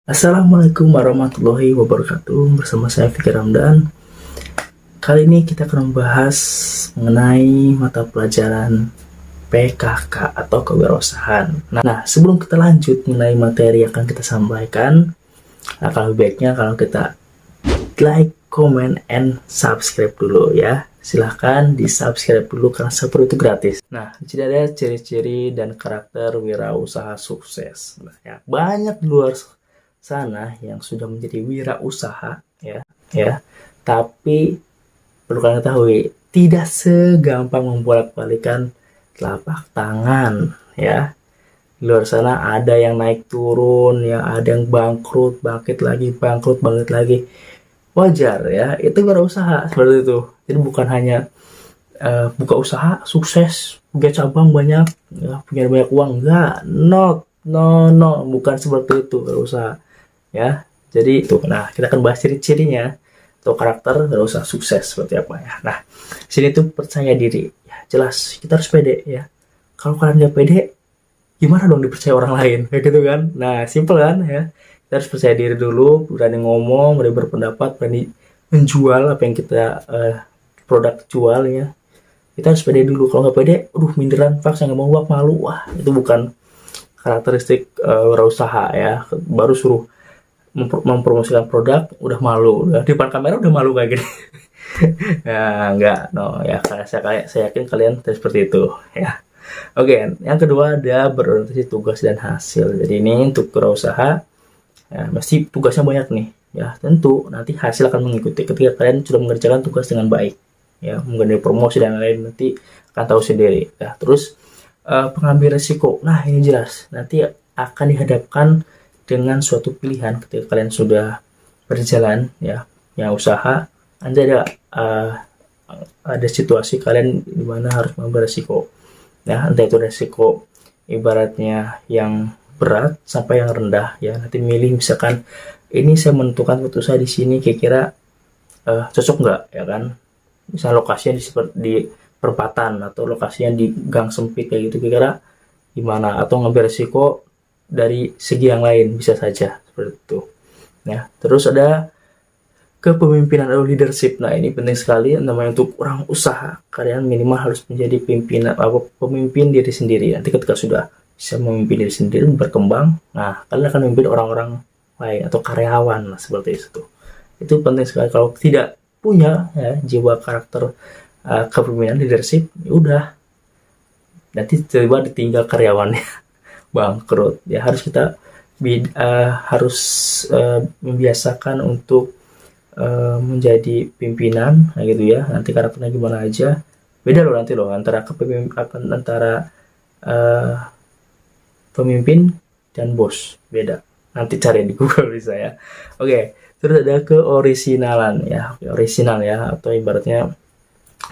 Assalamualaikum warahmatullahi wabarakatuh. Bersama saya Fikri Ramdan. Kali ini kita akan membahas mengenai mata pelajaran PKK atau kewirausahaan. Nah, sebelum kita lanjut mengenai materi yang akan kita sampaikan, akan lebih baiknya kalau kita like, comment, and subscribe dulu ya. Silahkan di subscribe dulu karena subscribe itu gratis. Nah, di sini ada ciri-ciri dan karakter wirausaha sukses. Nah, ya, banyak di luar sana yang sudah menjadi wirausaha ya, tapi perlu kalian ketahui tidak segampang membolak-balikan telapak tangan ya. Di luar sana ada yang naik turun, yang ada yang bangkrut, bangkit lagi, bangkrut, bangkit lagi. Wajar ya, itu wirausaha seperti itu. Jadi bukan hanya buka usaha sukses, punya cabang banyak, ya, punya banyak uang, enggak, no, bukan seperti itu wirausaha ya. Jadi itu, nah kita akan bahas ciri-cirinya atau karakter wirausaha sukses seperti apa ya. Nah, sini tuh percaya diri, ya, jelas kita harus pede ya. Kalau kalian nggak pede, gimana dong dipercaya orang lain, kayak gitu kan? Nah, simple kan ya. Kita harus percaya diri dulu, berani ngomong, berani berpendapat, berani menjual apa yang kita produk jual ya. Kita harus pede dulu. Kalau nggak pede, minderan, pak saya nggak mau, wah malu, wah itu bukan karakteristik wirausaha ya. Baru suruh mempromosikan produk udah malu, udah di depan kamera udah malu kayak gini. Nah, enggak, no ya, saya yakin kalian seperti itu ya. Oke, yang kedua ada berorientasi tugas dan hasil. Jadi ini untuk wirausaha ya, mesti tugasnya banyak nih ya. Tentu nanti hasil akan mengikuti ketika kalian sudah mengerjakan tugas dengan baik ya, mengenai promosi dan lain nanti akan tahu sendiri ya. Terus pengambil resiko, nah ini jelas nanti akan dihadapkan dengan suatu pilihan ketika kalian sudah berjalan ya usaha. Nanti ada situasi kalian dimana harus mengambil resiko ya, entah itu resiko ibaratnya yang berat sampai yang rendah ya. Nanti milih, misalkan ini saya menentukan waktu saya di sini kira-kira cocok nggak ya kan, misal lokasinya di perempatan atau lokasinya di gang sempit kayak gitu, kira-kira gimana, atau ngambil resiko dari segi yang lain bisa saja seperti itu ya. Terus ada kepemimpinan atau leadership. Nah, ini penting sekali namanya untuk orang usaha. Kalian minimal harus menjadi pemimpin diri sendiri. Nanti ketika sudah bisa memimpin diri sendiri, berkembang, nah kalian akan memimpin orang-orang lain atau karyawan, nah, seperti itu. Itu penting sekali. Kalau tidak punya ya, jiwa karakter kepemimpinan leadership, ya udah nanti tiba-tiba ditinggal karyawannya bangkrut ya. Harus kita membiasakan untuk menjadi pimpinan nah gitu ya. Nanti karakternya gimana aja beda loh nanti loh antara pemimpin dan bos, beda. Nanti cari di Google bisa ya. Oke, terus ada keorisinalan ya. Orisinal ya, atau ibaratnya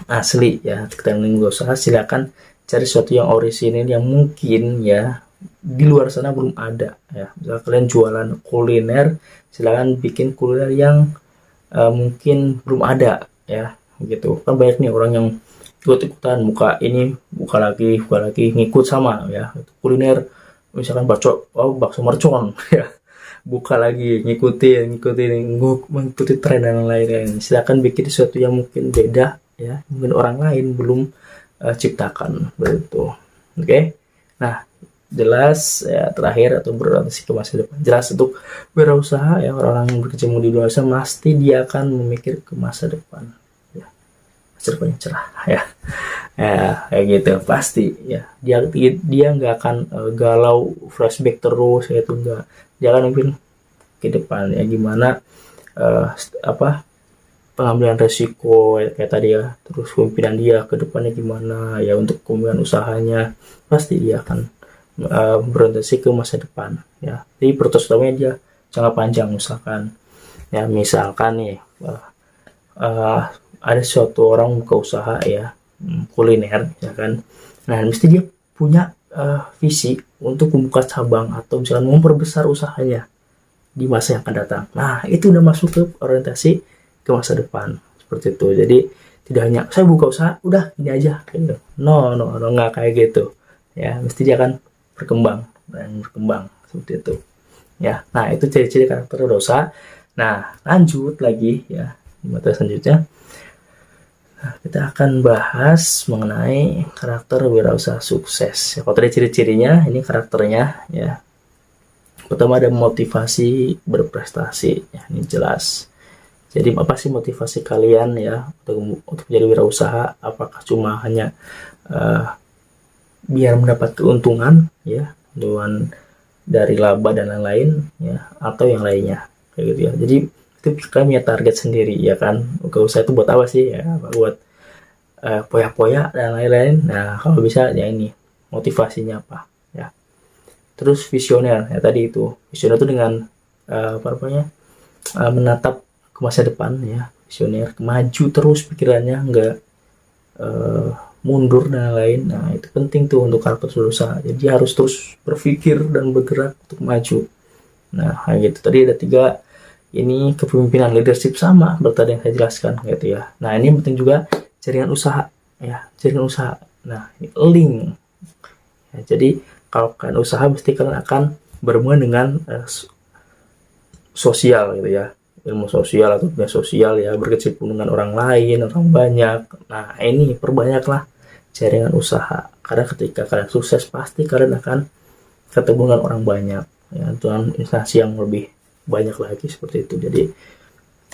asli ya. Kita nggak usaha, silakan cari sesuatu yang orisinil yang mungkin ya di luar sana belum ada ya. Misalnya kalian jualan kuliner, silakan bikin kuliner yang mungkin belum ada ya, gitu kan. Banyak nih orang yang ikut-ikutan buka ini, buka lagi ngikut sama ya, kuliner misalkan bakso mercon ya, buka lagi mengikuti tren dan lain-lain. Silakan bikin sesuatu yang mungkin beda ya, mungkin orang lain belum ciptakan begitu. Oke. Nah, jelas ya, terakhir atau berorientasi ke masa depan. Jelas untuk wirausaha ya, orang-orang yang berkecimpung di dunia usaha pasti dia akan memikir ke masa depan ya, masa depan yang cerah ya. Ya kayak gitu pasti ya. Dia nggak akan galau flashback terus ya, itu enggak. Dia akan mungkin ke depan ya, gimana pengambilan resiko kayak tadi ya. Terus pemimpinan dia ke depannya gimana ya, untuk kemampuan usahanya pasti dia akan berorientasi ke masa depan ya. Jadi prioritas utamanya dia jangka panjang. Misalkan nih ada suatu orang buka usaha ya, kuliner ya kan. Nah, mesti dia punya visi untuk membuka cabang atau misalkan memperbesar usahanya di masa yang akan datang. Nah, itu udah masuk ke orientasi ke masa depan seperti itu. Jadi tidak hanya saya buka usaha udah ini aja gitu. No, nggak kayak gitu ya. Mesti dia akan berkembang seperti itu ya. Nah, itu ciri-ciri karakter berdosa. Nah, lanjut lagi ya di materi selanjutnya. Nah, kita akan bahas mengenai karakter wirausaha sukses. Ya, kalau tadi ciri-cirinya, ini karakternya ya. Pertama ada motivasi berprestasi, ya, ini jelas. Jadi apa sih motivasi kalian ya untuk menjadi wirausaha? Apakah cuma hanya biar mendapat keuntungan ya, keuntungan dari laba dan lain-lain ya, atau yang lainnya kayak gitu ya. Jadi itu kalian punya target sendiri ya kan. Usaha itu buat apa sih ya? Buat poya-poya dan lain-lain. Nah, kalau bisa ya ini motivasinya apa ya. Terus visioner ya, tadi itu visioner itu dengan apa namanya, menatap ke masa depan ya. Visioner, maju terus pikirannya, nggak mundur dan lain. Nah, itu penting tuh untuk karakter berusaha. Jadi harus terus berpikir dan bergerak untuk maju. Nah, kayak gitu. Tadi ada 3 ini kepemimpinan, leadership sama bertadi yang saya jelaskan gitu ya. Nah, ini penting juga jaringan usaha ya, jaringan usaha. Nah, ini link. Ya, jadi kalau kalian usaha mesti kalian akan berhubungan dengan sosial gitu ya, ilmu sosial atau dunia sosial ya, berkecimpung dengan orang lain, orang banyak. Nah, ini perbanyaklah jaringan usaha, karena ketika kalian sukses pasti kalian akan ketemu dengan orang banyak ya, dengan instansi yang lebih banyak lagi seperti itu. Jadi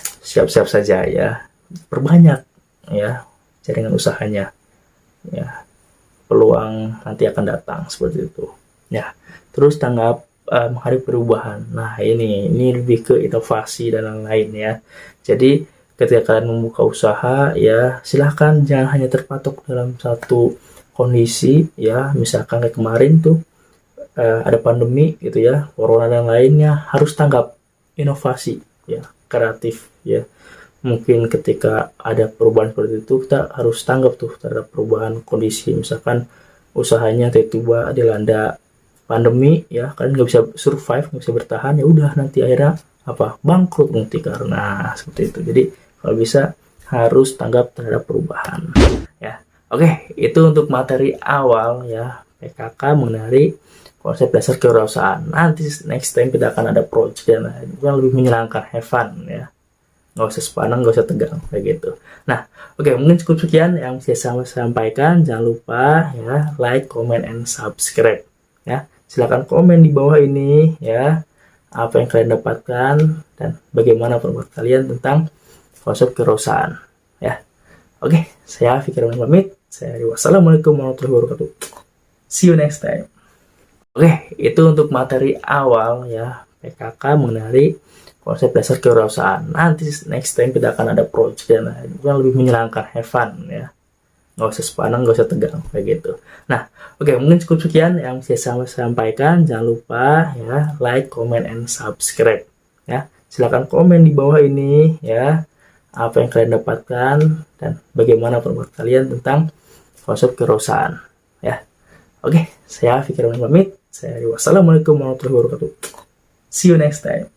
siap-siap saja ya, perbanyak ya jaringan usahanya ya, peluang nanti akan datang seperti itu ya. Terus tanggap menghadapi perubahan. Nah, ini lebih ke inovasi dan lain-lain ya. Jadi ketika kalian membuka usaha ya, silahkan jangan hanya terpatok dalam satu kondisi ya. Misalkan kayak kemarin tuh ada pandemi gitu ya, corona dan lainnya, harus tanggap inovasi ya, kreatif ya. Mungkin ketika ada perubahan seperti itu, kita harus tanggap tuh terhadap perubahan kondisi. Misalkan usahanya tiba-tiba dilanda pandemi ya, kalian nggak bisa survive, nggak bisa bertahan, ya udah nanti akhirnya apa, bangkrut nanti karena seperti itu. Jadi kalau bisa harus tanggap terhadap perubahan ya. Oke, itu untuk materi awal ya PKK mengenai konsep dasar kewirausahaan. Nanti next time kita akan ada project yang lebih menyenangkan, have fun ya, nggak usah sepanang, nggak usah tegang kayak gitu. Nah, oke, mungkin cukup sekian yang saya sampaikan. Jangan lupa ya like, comment, and subscribe ya. Silahkan komen di bawah ini ya, apa yang kalian dapatkan dan bagaimana pendapat kalian tentang konsep kewirausahaan ya. Oke, saya Fikir Rahman pamit. Wassalamualaikum warahmatullahi wabarakatuh. See you next time. Oke, itu untuk materi awal ya PKK mengenai konsep dasar kewirausahaan. Nanti next time kita akan ada project yang lebih menyenangkan, have fun ya, nggak usah sepanang, nggak usah tegang kayak gitu. Nah, oke, mungkin cukup sekian yang saya sampaikan. Jangan lupa ya like, comment, and subscribe ya. Silahkan komen di bawah ini ya, apa yang kalian dapatkan dan bagaimana pendapat kalian tentang konsep kewirausahaan ya. Oke, saya Fikir Rahman pamit. Wassalamualaikum warahmatullahi wabarakatuh. See you next time.